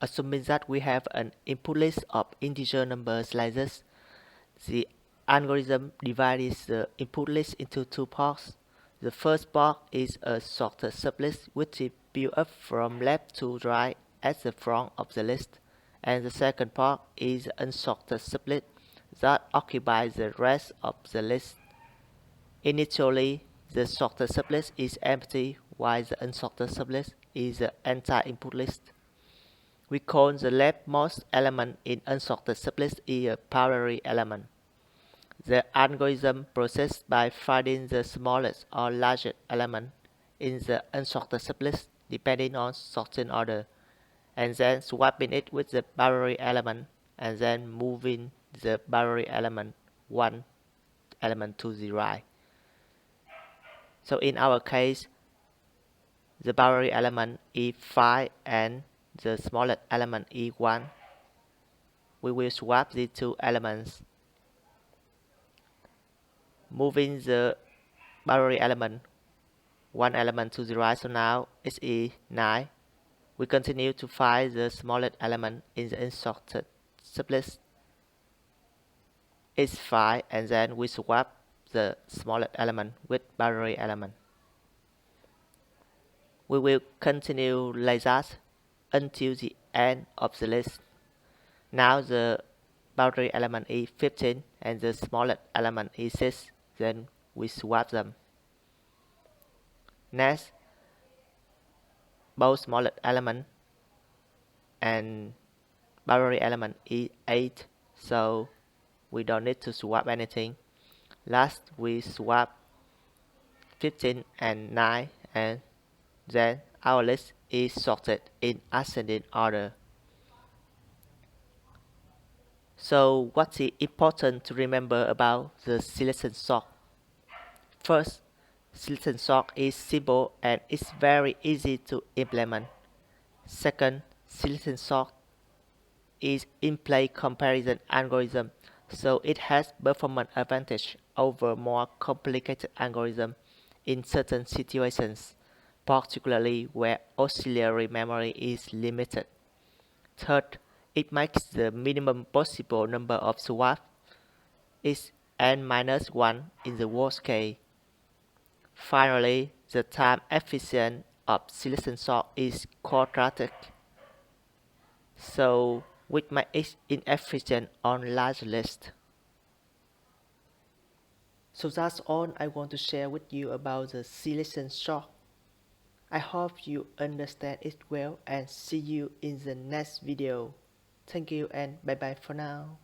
Assuming that we have an input list of integer numbers like this, the algorithm divides the input list into two parts. The first part is a sorted sublist which is built up from left to right at the front of the list, and the second part is an unsorted sublist that occupies the rest of the list. Initially, the sorted sublist is empty while the unsorted sublist is the entire input list. We call the leftmost element in unsorted sublist a primary element. The algorithm proceeds by finding the smallest or largest element in the unsorted sublist depending on sorting order, and then swapping it with the primary element, and then moving the primary element one element to the right. So in our case, the primary element is 5 and the smallest element is 1. We will swap the two elements, moving the primary element one element to the right. So now it is 9. We continue to find the smallest element in the unsorted sublist. It's 5, and then we swap the smallest element with primary element. We will continue like that until the end of the list. Now the boundary element is 15 and the smallest element is 6. Then we swap them. Next, both smallest element and boundary element is 8, so we don't need to swap anything. Last, we swap 15 and 9, and then our list is sorted in ascending order. So what is important to remember about the selection sort? First, selection sort is simple and it's very easy to implement. Second, selection sort is in-play comparison algorithm, so it has performance advantage over more complicated algorithm in certain situations, particularly where auxiliary memory is limited. Third, it makes the minimum possible number of swaps is n-1 in the worst case. Finally, the time efficient of selection sort is quadratic, so which makes it inefficient on large lists. So that's all I want to share with you about the selection sort. I hope you understand it well and see you in the next video. Thank you and bye bye for now.